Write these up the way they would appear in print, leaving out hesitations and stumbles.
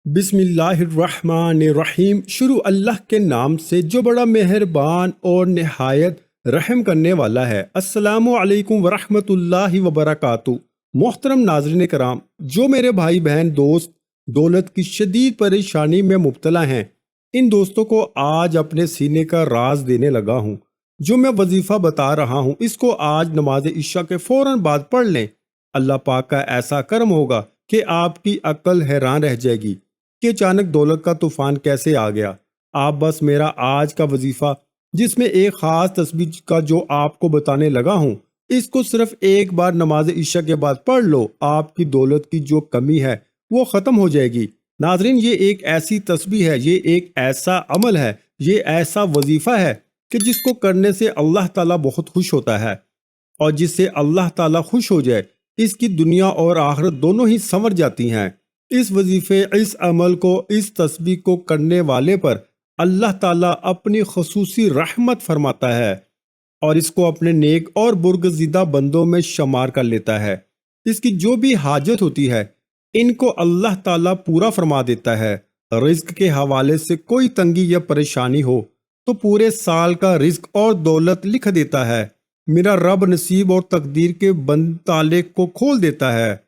बिस्मिल्लाहिर्रहमानिर्रहीम। शुरू अल्लाह के नाम से जो बड़ा मेहरबान और निहायत रहम करने वाला है। अस्सलामु अलैकुम वरहमतुल्लाहि वबरकातुहू। मोहतरम नाज़रीन कराम, जो मेरे भाई बहन दोस्त दौलत की शदीद परेशानी में मुब्तला हैं, इन दोस्तों को आज अपने सीने का राज देने लगा हूँ। जो मैं वजीफ़ा बता रहा हूँ, इसको आज नमाज इशा के फौरन बाद पढ़ लें। अल्लाह पाक का ऐसा करम होगा कि आपकी अक्ल हैरान रह जाएगी कि अचानक दौलत का तूफान कैसे आ गया। आप बस मेरा आज का वजीफा, जिसमें एक खास तस्बीह का जो आपको बताने लगा हूँ, इसको सिर्फ एक बार नमाज इशा के बाद पढ़ लो। आपकी दौलत की जो कमी है वो ख़त्म हो जाएगी। नाजरीन, ये एक ऐसी तस्बीह है, ये एक ऐसा अमल है, ये ऐसा वजीफा है कि जिसको करने से अल्लाह ताला बहुत खुश होता है, और जिससे अल्लाह ताला खुश हो जाए इसकी दुनिया और आखिरत दोनों ही संवर जाती हैं। इस वजीफे, इस अमल को, इस तस्बीह को करने वाले पर अल्लाह ताला अपनी खसूसी रहमत फरमाता है और इसको अपने नेक और बुर्गज़ीदा बंदों में शुमार कर लेता है। इसकी जो भी हाजत होती है इनको अल्लाह ताला पूरा फरमा देता है। रिज्क के हवाले से कोई तंगी या परेशानी हो तो पूरे साल का रिज्क और दौलत लिख देता है। मेरा रब नसीब और तकदीर के बंद ताले को खोल देता है,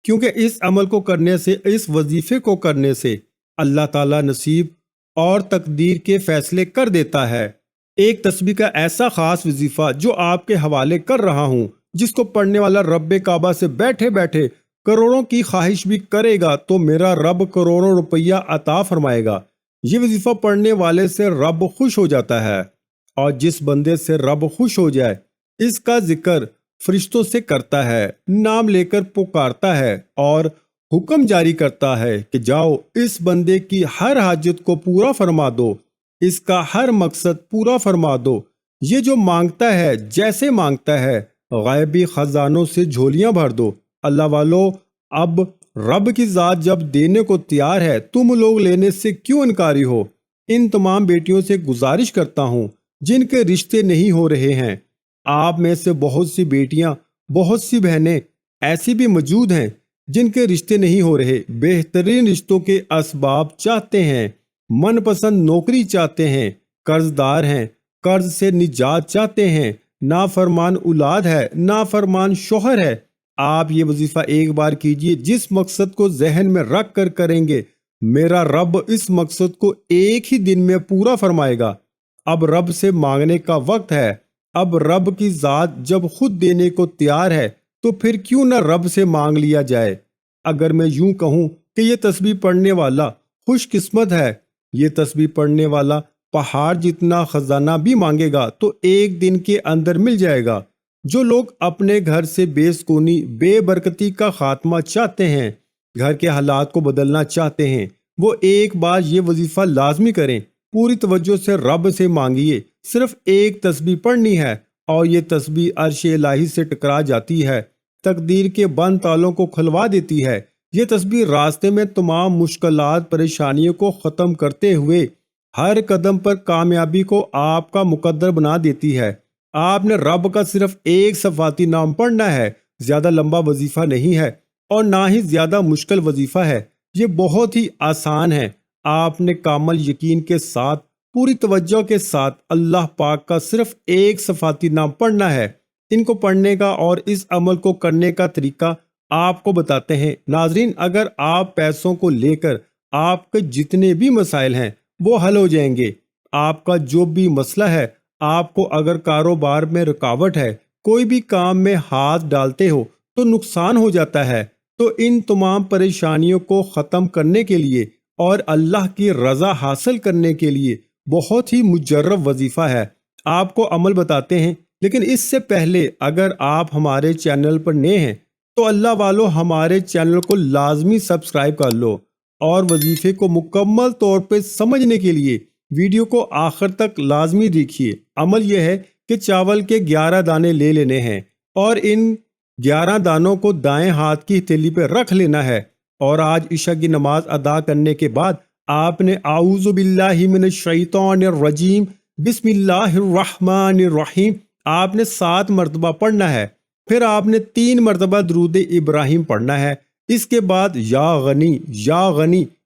क्योंकि इस अमल को करने से, इस वजीफे को करने से अल्लाह ताला नसीब और तकदीर के फैसले कर देता है। एक तस्बीह का ऐसा खास वजीफा जो आपके हवाले कर रहा हूँ, जिसको पढ़ने वाला रब काबा से बैठे बैठे करोड़ों की ख्वाहिश भी करेगा तो मेरा रब करोड़ों रुपया अता फरमाएगा। ये वजीफा पढ़ने वाले से रब खुश हो जाता है, और जिस बंदे से रब खुश हो जाए इसका जिक्र फरिश्तों से करता है, नाम लेकर पुकारता है और हुक्म जारी करता है कि जाओ इस बंदे की हर हाजत को पूरा फरमा दो, इसका हर मकसद पूरा फरमा दो। ये जो मांगता है, जैसे मांगता है, गायबी खजानों से झोलियां भर दो। अल्लाह वालों, अब रब की जात जब देने को तैयार है, तुम लोग लेने से क्यों इनकारी हो। इन तमाम बेटियों से गुजारिश करता हूँ जिनके रिश्ते नहीं हो रहे हैं। आप में से बहुत सी बेटियां, बहुत सी बहनें ऐसी भी मौजूद हैं जिनके रिश्ते नहीं हो रहे। बेहतरीन रिश्तों के असबाब चाहते हैं, मनपसंद नौकरी चाहते हैं, कर्जदार हैं, कर्ज से निजात चाहते हैं, नाफरमान औलाद है, नाफरमान शोहर है। आप ये वजीफा एक बार कीजिए, जिस मकसद को जहन में रख कर करेंगे मेरा रब इस मकसद को एक ही दिन में पूरा फरमाएगा। अब रब से मांगने का वक्त है। अब रब की जात जब खुद देने को तैयार है तो फिर क्यों न रब से मांग लिया जाए। अगर मैं यूं कहूं कि ये तस्बीह पढ़ने वाला खुशकिस्मत है, ये तस्बीह पढ़ने वाला पहाड़ जितना खजाना भी मांगेगा तो एक दिन के अंदर मिल जाएगा। जो लोग अपने घर से बेसुकूनी, बेबरकती का खात्मा चाहते हैं, घर के हालात को बदलना चाहते हैं, वो एक बार ये वजीफा लाजमी करें। पूरी तवज्जो से रब से मांगिए। सिर्फ एक तस्बीह पढ़नी है और ये तस्बीह अर्श इलाही से टकरा जाती है, तकदीर के बंद तालों को खुलवा देती है। ये तस्बीह रास्ते में तमाम मुश्किलात, परेशानियों को ख़त्म करते हुए हर कदम पर कामयाबी को आपका मुकद्दर बना देती है। आपने रब का सिर्फ एक सफाती नाम पढ़ना है। ज्यादा लंबा वजीफा नहीं है और ना ही ज्यादा मुश्किल वजीफा है। ये बहुत ही आसान है। आपने कामल यकीन के साथ, पूरी तवज्जो के साथ अल्लाह पाक का सिर्फ एक सफाती नाम पढ़ना है। इनको पढ़ने का और इस अमल को करने का तरीका आपको बताते हैं। नाजरीन, अगर आप पैसों को लेकर आपके जितने भी मसाइल हैं वो हल हो जाएंगे। आपका जो भी मसला है, आपको अगर कारोबार में रुकावट है, कोई भी काम में हाथ डालते हो तो नुकसान हो जाता है, तो इन तमाम परेशानियों को ख़त्म करने के लिए और अल्लाह की रज़ा हासिल करने के लिए बहुत ही मुजर्रब वजीफा है। आपको अमल बताते हैं, लेकिन इससे पहले अगर आप हमारे चैनल पर नए हैं तो अल्लाह वालों, हमारे चैनल को लाजमी सब्सक्राइब कर लो और वजीफे को मुकम्मल तौर पे समझने के लिए वीडियो को आखिर तक लाजमी देखिए। अमल यह है कि चावल के 11 दाने ले लेने हैं और इन 11 दानों को दाएं हाथ की हथेली पे रख लेना है, और आज इशा की नमाज अदा करने के बाद आपने आऊज़ु बिल्लाहि मिनश शैतानिर रजीम बिस्मिल्लाहिर्रहमानिर्रहीम आपने 7 मरतबा पढ़ना है। फिर आपने 3 मरतबा दुरूद इब्राहिम पढ़ना है। इसके बाद या गनी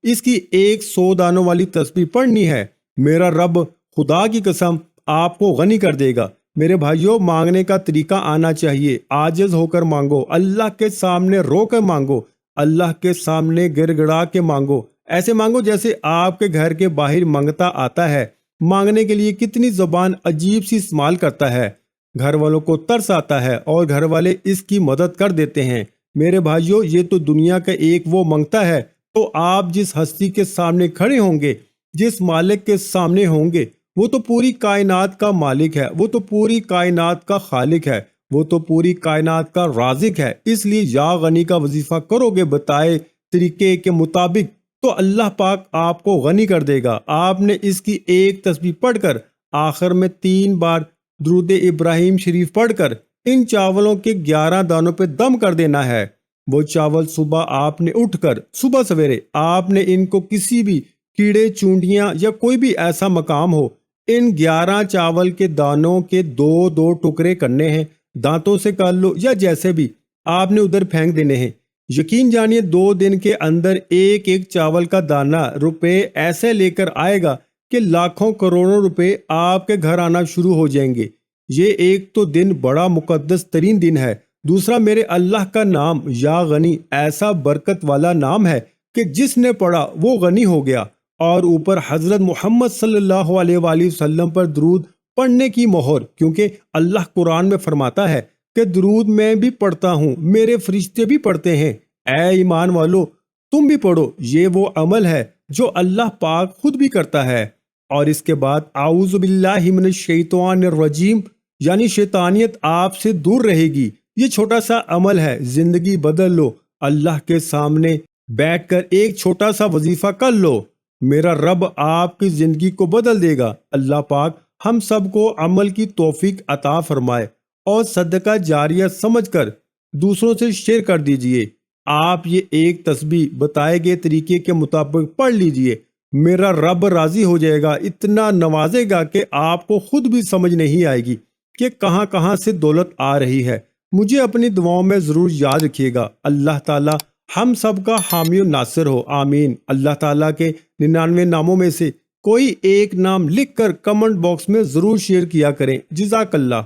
اس کی 100 دانوں والی تسبیح پڑھنی ہے۔ میرا رب خدا کی قسم آپ کو غنی کر دے گا۔ میرے بھائیوں، مانگنے کا طریقہ آنا چاہیے۔ عاجز ہو کر مانگو، اللہ کے سامنے رو کر مانگو، اللہ کے سامنے گڑ گڑا کے مانگو۔ ایسے مانگو جیسے آپ کے گھر کے باہر منگتا آتا ہے۔ مانگنے کے لیے کتنی زبان عجیب سی استعمال کرتا ہے۔ گھر والوں کو ترس آتا ہے اور گھر والے اس کی مدد کر دیتے ہیں۔ میرے بھائیوں، یہ تو دنیا کا ایک وہ منگتا ہے، تو آپ جس ہستی کے سامنے کھڑے ہوں گے، جس مالک کے سامنے ہوں گے، وہ تو پوری کائنات کا مالک ہے، وہ تو پوری کائنات کا خالق ہے، وہ تو پوری کائنات کا رازق ہے۔ اس لیے یا غنی کا وظیفہ کرو گے بتائے طریقے کے مطابق تو اللہ پاک آپ کو غنی کر دے گا۔ آپ نے اس کی ایک تسبیح پڑھ کر آخر میں 3 بار درود ابراہیم شریف پڑھ کر ان چاولوں کے 11 دانوں پہ دم کر دینا ہے۔ وہ چاول صبح آپ نے اٹھ کر صبح سویرے آپ نے ان کو کسی بھی کیڑے چونٹیاں یا کوئی بھی ایسا مقام ہو، ان 11 چاول کے دانوں کے 2 ٹکڑے کرنے ہیں، دانتوں سے کر لو یا جیسے بھی، آپ نے ادھر پھینک دینے ہیں۔ یقین جانیے 2 دن کے اندر ایک ایک چاول کا دانہ روپے ایسے لے کر آئے گا کہ لاکھوں کروڑوں روپے آپ کے گھر آنا شروع ہو جائیں گے۔ یہ ایک تو دن بڑا مقدس ترین دن ہے۔ دوسرا، میرے اللہ کا نام یا غنی ایسا برکت والا نام ہے کہ جس نے پڑھا وہ غنی ہو گیا۔ اور اوپر حضرت محمد صلی اللہ علیہ وآلہ وسلم پر درود پڑھنے کی مہر، کیونکہ اللہ قرآن میں فرماتا ہے کہ درود میں بھی پڑھتا ہوں، میرے فرشتے بھی پڑھتے ہیں۔ اے ایمان والو، تم بھی پڑھو، یہ وہ عمل ہے جو اللہ پاک خود بھی کرتا ہے۔ اور اس کے بعد اعوذ باللہ من الشیطان الرجیم، یعنی شیطانیت آپ سے دور رہے گی۔ یہ چھوٹا سا عمل ہے، زندگی بدل لو۔ اللہ کے سامنے بیٹھ کر ایک چھوٹا سا وظیفہ کر لو، میرا رب آپ کی زندگی کو بدل دے گا۔ اللہ پاک ہم سب کو عمل کی توفیق عطا فرمائے اور صدقہ جاریہ سمجھ کر دوسروں سے شیئر کر دیجئے۔ آپ یہ ایک تسبیح بتائے گئے طریقے کے مطابق پڑھ لیجئے، میرا رب راضی ہو جائے گا، اتنا نوازے گا کہ آپ کو خود بھی سمجھ نہیں آئے گی کہ کہاں کہاں سے دولت آ رہی ہے۔ مجھے اپنی دعاؤں میں ضرور یاد رکھیے گا۔ اللہ تعالی ہم سب کا حامی و ناصر ہو، آمین۔ اللہ تعالیٰ کے 99 ناموں میں سے کوئی ایک نام لکھ کر کمنٹ باکس میں ضرور شیئر کیا کریں۔ جزاک اللہ۔